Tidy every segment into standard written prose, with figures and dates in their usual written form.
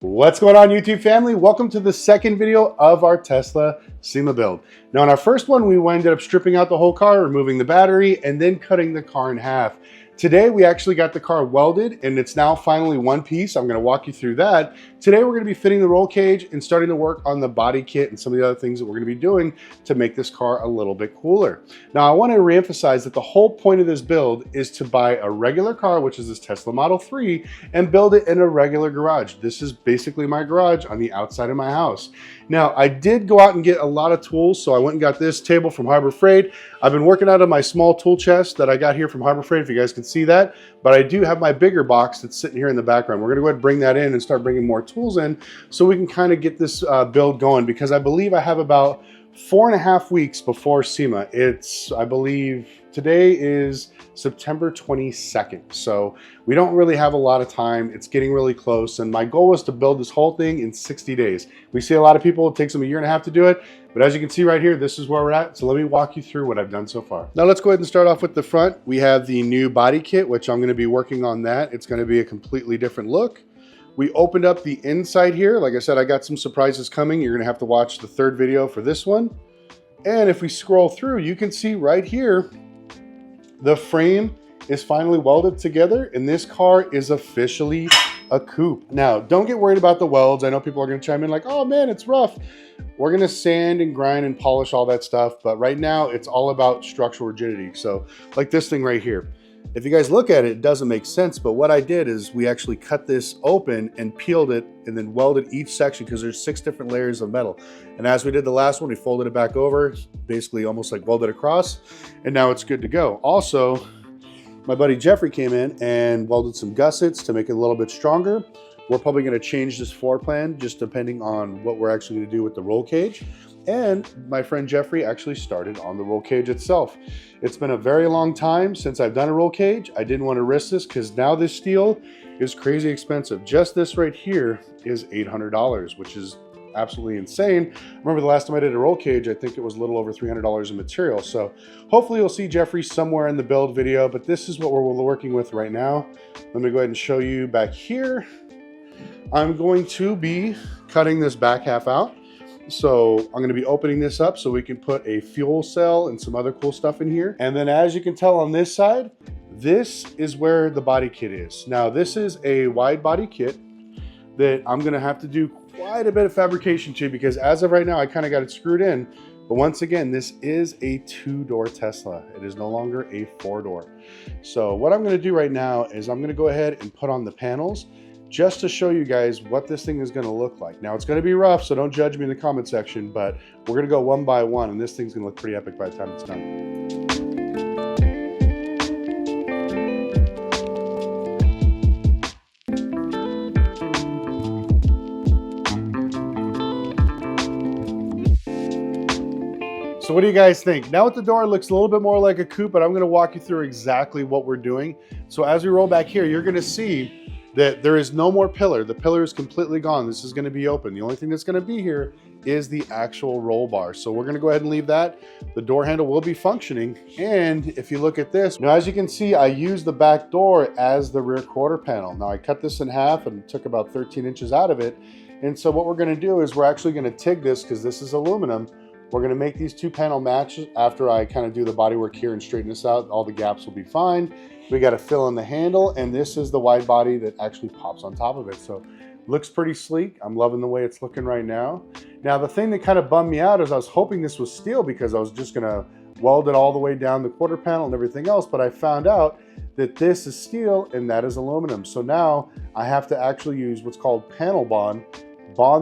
What's going on, YouTube family? Welcome to the second video of our Tesla Sema build. Now in our first one, we ended up stripping out the whole car, removing the battery, and then cutting the car in half. Today, we actually got the car welded and it's now finally one piece. I'm gonna walk you through that. Today, we're gonna be fitting the roll cage and starting to work on the body kit and some of the other things that we're gonna be doing to make this car a little bit cooler. Now, I wanna reemphasize that the whole point of this build is to buy a regular car, which is this Tesla Model 3, and build it in a regular garage. This is basically my garage on the outside of my house. Now, I did go out and get a lot of tools, so I went and got this table from Harbor Freight. I've been working out of my small tool chest that I got here from Harbor Freight, if you guys can see that, but I do have my bigger box that's sitting here in the background. We're gonna go ahead and bring that in and start bringing more tools in so we can kind of get this build going, because I believe I have about 4.5 weeks before Sema. I believe today is September 22nd. So we don't really have a lot of time. It's getting really close. And my goal was to build this whole thing in 60 days. We see a lot of people, it takes them 1.5 years to do it. But as you can see right here, this is where we're at. So let me walk you through what I've done so far. Now let's go ahead and start off with the front. We have the new body kit, which I'm going to be working on that. It's going to be a completely different look. We opened up the inside here. Like I said, I got some surprises coming. You're going to have to watch the third video for this one. And if we scroll through, you can see right here, the frame is finally welded together and this car is officially a coupe. Now, don't get worried about the welds. I know people are gonna chime in like, oh man, it's rough. We're gonna sand and grind and polish all that stuff, but right now it's all about structural rigidity. So like this thing right here. If you guys look at it, it doesn't make sense, but what I did is we actually cut this open and peeled it and then welded each section because there's 6 different layers of metal. And as we did the last one, we folded it back over, basically almost like welded across, and now it's good to go. Also, my buddy Jeffrey came in and welded some gussets to make it a little bit stronger. We're probably gonna change this floor plan just depending on what we're actually gonna do with the roll cage. And my friend Jeffrey actually started on the roll cage itself. It's been a very long time since I've done a roll cage. I didn't want to risk this because now this steel is crazy expensive. Just this right here is $800, which is absolutely insane. Remember the last time I did a roll cage, I think it was a little over $300 in material. So hopefully you'll see Jeffrey somewhere in the build video, but this is what we're working with right now. Let me go ahead and show you back here. I'm going to be cutting this back half out. So I'm going to be opening this up so we can put a fuel cell and some other cool stuff in here. And then as you can tell on this side, this is where the body kit is. Now this is a wide body kit that I'm going to have to do quite a bit of fabrication to, because as of right now, I kind of got it screwed in. But once again, this is a 2-door Tesla. It is no longer a 4-door. So what I'm going to do right now is I'm going to go ahead and put on the panels just to show you guys what this thing is going to look like. Now it's going to be rough, so don't judge me in the comment section, but we're going to go one by one, and this thing's going to look pretty epic by the time it's done. So what do you guys think? Now with the door, it looks a little bit more like a coupe, but I'm going to walk you through exactly what we're doing. So as we roll back here, you're going to see that there is no more pillar. The pillar is completely gone. This is going to be open. The only thing that's going to be here is the actual roll bar. So we're going to go ahead and leave that. The door handle will be functioning. And if you look at this, now as you can see, I used the back door as the rear quarter panel. Now I cut this in half and took about 13 inches out of it. And so what we're going to do is we're actually going to TIG this, because this is aluminum. We're going to make these 2 panel matches after I kind of do the bodywork here and straighten this out. All the gaps will be fine. We got to fill in the handle, and this is the wide body that actually pops on top of it. So looks pretty sleek. I'm loving the way it's looking right now. Now the thing that kind of bummed me out is I was hoping this was steel, because I was just going to weld it all the way down the quarter panel and everything else, but I found out that this is steel and that is aluminum. So now I have to actually use what's called panel bond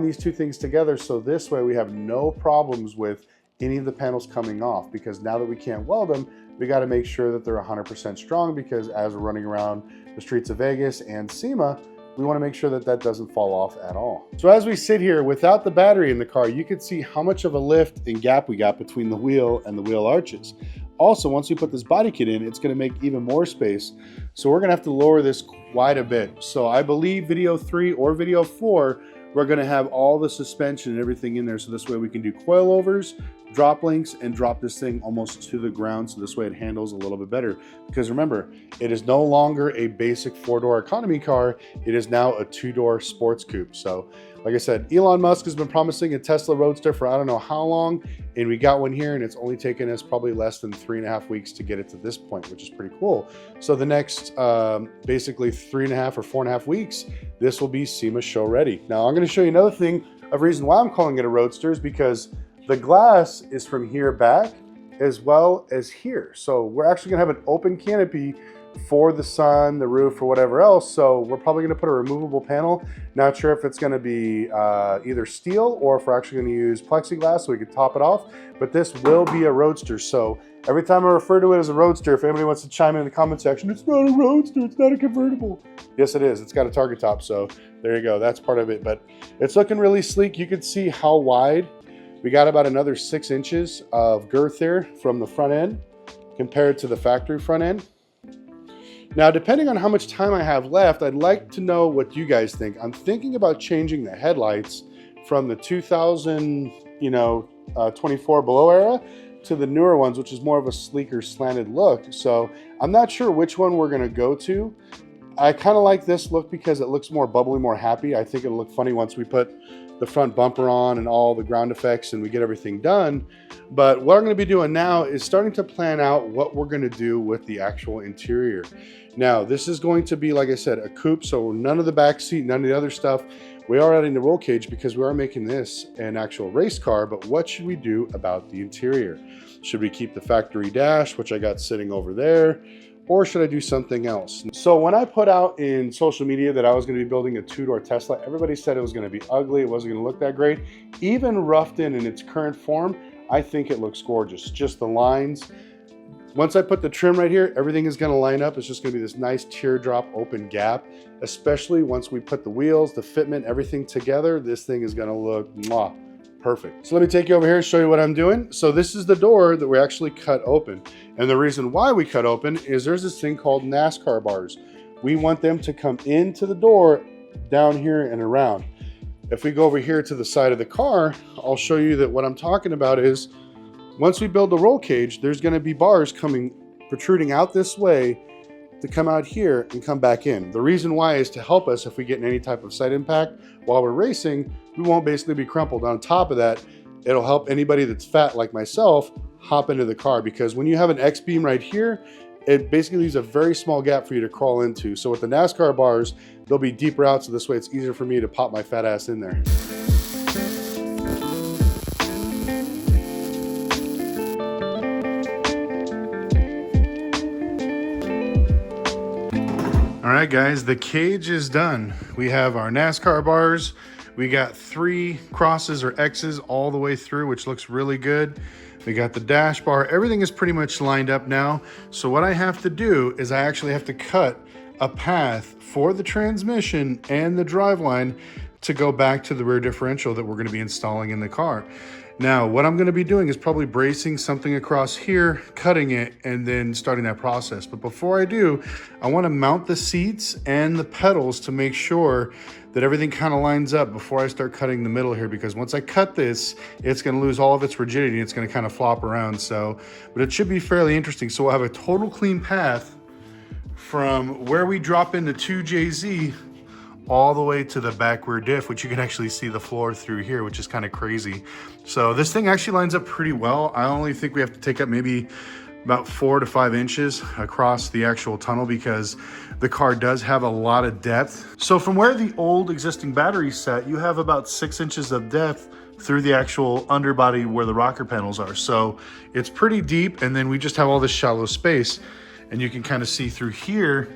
these 2 things together, so this way we have no problems with any of the panels coming off, because now that we can't weld them, we got to make sure that they're 100% strong, because as we're running around the streets of Vegas and Sema, we want to make sure that that doesn't fall off at all. So as we sit here without the battery in the car, you can see how much of a lift and gap we got between the wheel and the wheel arches. Also, once we put this body kit in, it's going to make even more space. So we're going to have to lower this quite a bit. So I believe video 3 or video 4, we're we're gonna have all the suspension and everything in there. So this way we can do coilovers, drop links, and drop this thing almost to the ground. So this way it handles a little bit better. Because remember, it is no longer a basic 4-door economy car. It is now a 2-door sports coupe. So like I said, Elon Musk has been promising a Tesla Roadster for I don't know how long, and we got one here, and it's only taken us probably less than 3.5 weeks to get it to this point, which is pretty cool. So the next basically 3.5 or 4.5 weeks, this will be SEMA show ready. Now I'm going to show you another thing of reason why I'm calling it a Roadster is because the glass is from here back as well as here. So we're actually going to have an open canopy for the sun, the roof, or whatever else. So we're probably going to put a removable panel. Not sure if it's going to be either steel or if we're actually going to use plexiglass so we can top it off. But this will be a Roadster. So every time I refer to it as a Roadster, if anybody wants to chime in the comment section, it's not a Roadster, it's not a convertible. Yes, it is. It's got a target top. So there you go. That's part of it. But it's looking really sleek. You can see how wide. We got about another 6 inches of girth here from the front end compared to the factory front end. Now, depending on how much time I have left, I'd like to know what you guys think. I'm thinking about changing the headlights from the 2024 below era to the newer ones, which is more of a sleeker slanted look. So I'm not sure which one we're gonna go to. I kind of like this look because it looks more bubbly, more happy. I think it'll look funny once we put the front bumper on and all the ground effects and we get everything done. But what I'm going to be doing now is starting to plan out what we're going to do with the actual interior. Now, this is going to be, like I said, a coupe, so none of the back seat, none of the other stuff. We are adding the roll cage because we are making this an actual race car, but what should we do about the interior? Should we keep the factory dash, which I got sitting over there? Or should I do something else? So when I put out in social media that I was going to be building a 2-door Tesla, everybody said it was going to be ugly. It wasn't going to look that great. Even roughed in its current form, I think it looks gorgeous. Just the lines. Once I put the trim right here, everything is going to line up. It's just going to be this nice teardrop open gap, especially once we put the wheels, the fitment, everything together. This thing is going to look mwah, perfect. So let me take you over here and show you what I'm doing. So this is the door that we actually cut open. And the reason why we cut open is there's this thing called NASCAR bars. We want them to come into the door down here and around. If we go over here to the side of the car, I'll show you that what I'm talking about is once we build the roll cage, there's going to be bars protruding out this way to come out here and come back in. The reason why is to help us if we get in any type of side impact while we're racing, we won't basically be crumpled. On top of that, it'll help anybody that's fat like myself hop into the car, because when you have an X-beam right here, it basically leaves a very small gap for you to crawl into. So with the NASCAR bars, they'll be deeper out, so this way it's easier for me to pop my fat ass in there. All right, guys, the cage is done. We have our NASCAR bars. We got 3 crosses or X's all the way through, which looks really good. We got the dash bar. Everything is pretty much lined up now. So what I have to do is I actually have to cut a path for the transmission and the driveline to go back to the rear differential that we're going to be installing in the car. Now, what I'm going to be doing is probably bracing something across here, cutting it, and then starting that process. But before I do, I want to mount the seats and the pedals to make sure that everything kind of lines up before I start cutting the middle here, because once I cut this, it's going to lose all of its rigidity. It's going to kind of flop around. So, but it should be fairly interesting. So we'll have a total clean path from where we drop into 2JZ all the way to the back rear diff, which you can actually see the floor through here, which is kind of crazy. So this thing actually lines up pretty well. I only think we have to take up maybe about 4 to 5 inches across the actual tunnel because the car does have a lot of depth. So from where the old existing battery sat, you have about 6 inches of depth through the actual underbody where the rocker panels are. So it's pretty deep, and then we just have all this shallow space, and you can kind of see through here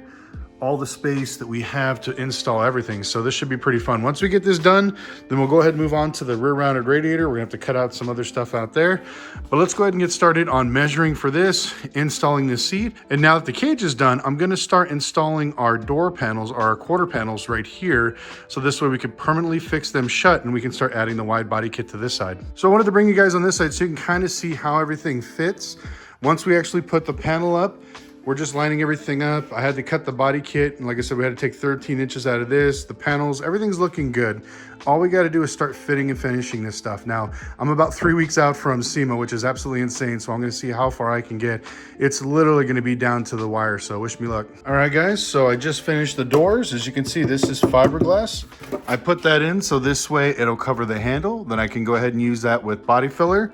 all the space that we have to install everything. So this should be pretty fun. Once we get this done, then we'll go ahead and move on to the rear mounted radiator. We're gonna have to cut out some other stuff out there, but let's go ahead and get started on measuring for this, installing this seat. And now that the cage is done, I'm gonna start installing our door panels, our quarter panels right here. So this way we can permanently fix them shut and we can start adding the wide body kit to this side. So I wanted to bring you guys on this side so you can kind of see how everything fits. Once we actually put the panel up, we're just lining everything up. I had to cut the body kit, and like I said, we had to take 13 inches out of this. The panels, everything's looking good. All we got to do is start fitting and finishing this stuff. Now, I'm about 3 weeks out from Sema, which is absolutely insane, so I'm going to see how far I can get. It's literally going to be down to the wire, so wish me luck. All right, guys, so I just finished the doors. As you can see, this is fiberglass. I put that in so this way it'll cover the handle. Then I can go ahead and use that with body filler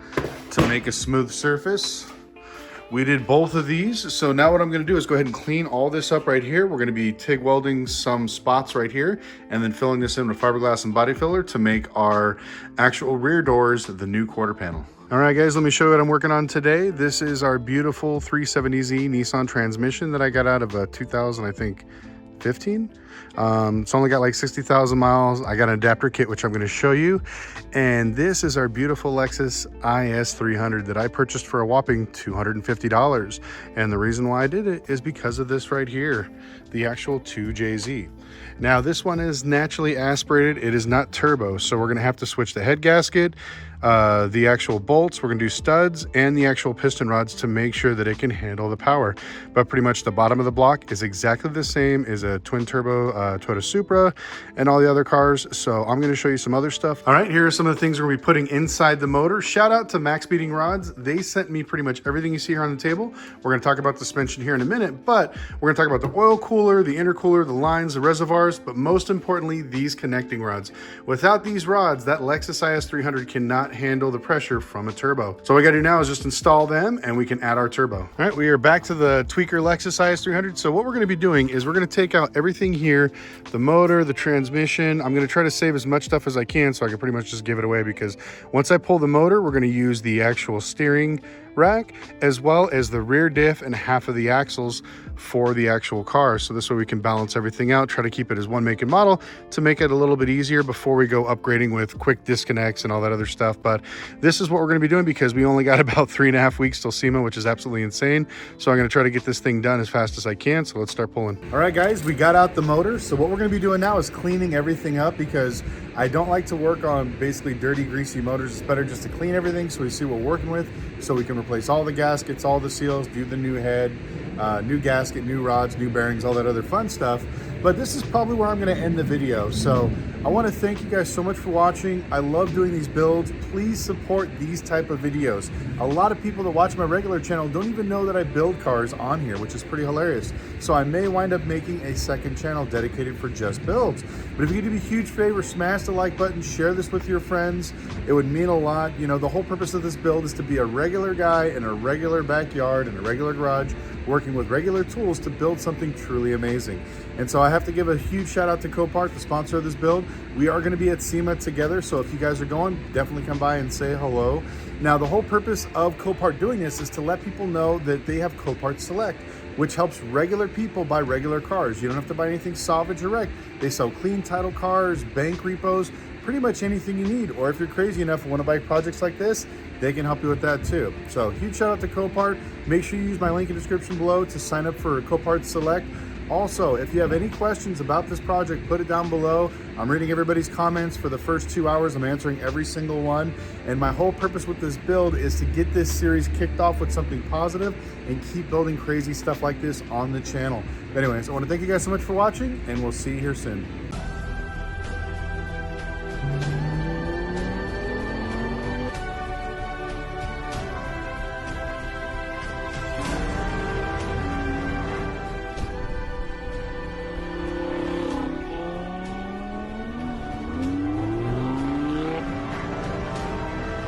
to make a smooth surface. We did both of these. So now what I'm gonna do is go ahead and clean all this up right here. We're gonna be TIG welding some spots right here and then filling this in with fiberglass and body filler to make our actual rear doors the new quarter panel. All right, guys, let me show you what I'm working on today. This is our beautiful 370Z Nissan transmission that I got out of a 2000, I think, 15. It's only got like 60,000 miles. I got an adapter kit, which I'm going to show you. And this is our beautiful Lexus IS 300 that I purchased for a whopping $250. And the reason why I did it is because of this right here, the actual 2JZ. Now, this one is naturally aspirated. It is not turbo, so we're going to have to switch the head gasket, the actual bolts. We're going to do studs and the actual piston rods to make sure that it can handle the power. But pretty much the bottom of the block is exactly the same as a twin turbo Toyota Supra and all the other cars. So I'm going to show you some other stuff. All right, here are some of the things we're going to be putting inside the motor. Shout out to Max Beating Rods. They sent me pretty much everything you see here on the table. We're going to talk about the suspension here in a minute, but we're going to talk about the oil cooler, the intercooler, the lines, the reservoirs, but most importantly, these connecting rods. Without these rods, that Lexus IS 300 cannot handle the pressure from a turbo. So what we got to do now is just install them and we can add our turbo. All right, we are back to the tweaker Lexus IS 300. So what we're going to be doing is we're going to take out everything here, the motor, the transmission. I'm going to try to save as much stuff as I can so I can pretty much just give it away, because once I pull the motor, we're going to use the actual steering rack as well as the rear diff and half of the axles for the actual car. So this way we can balance everything out, try to keep it as one make and model to make it a little bit easier before we go upgrading with quick disconnects and all that other stuff. But this is what we're going to be doing because we only got about 3.5 weeks till SEMA, which is absolutely insane. So I'm going to try to get this thing done as fast as I can. So let's start pulling. All right, guys, we got out the motor. So what we're going to be doing now is cleaning everything up, because I don't like to work on basically dirty, greasy motors. It's better just to clean everything so we see what we're working with, so we can replace all the gaskets, all the seals, do the new head, new gasket, new rods, new bearings, all that other fun stuff. But this is probably where I'm going to end the video. So I want to thank you guys so much for watching. I love doing these builds. Please support these type of videos. A lot of people that watch my regular channel don't even know that I build cars on here, which is pretty hilarious. So I may wind up making a second channel dedicated for just builds. But if you could do me a huge favor, smash the like button, share this with your friends. It would mean a lot. You know, the whole purpose of this build is to be a regular guy in a regular backyard, in a regular garage, working with regular tools to build something truly amazing. And so I have to give a huge shout out to Copart, the sponsor of this build. We are going to be at SEMA together, so if you guys are going, definitely come by and say hello. Now, the whole purpose of Copart doing this is to let people know that they have Copart Select, which helps regular people buy regular cars. You don't have to buy anything salvage or wrecked. They sell clean title cars, bank repos, pretty much anything you need. Or if you're crazy enough and want to buy projects like this, they can help you with that too. So huge shout out to Copart. Make sure you use my link in the description below to sign up for Copart Select. Also, if you have any questions about this project, put it down below. I'm reading everybody's comments for the first 2 hours. I'm answering every single one. And my whole purpose with this build is to get this series kicked off with something positive and keep building crazy stuff like this on the channel. But anyways, I want to thank you guys so much for watching, and we'll see you here soon.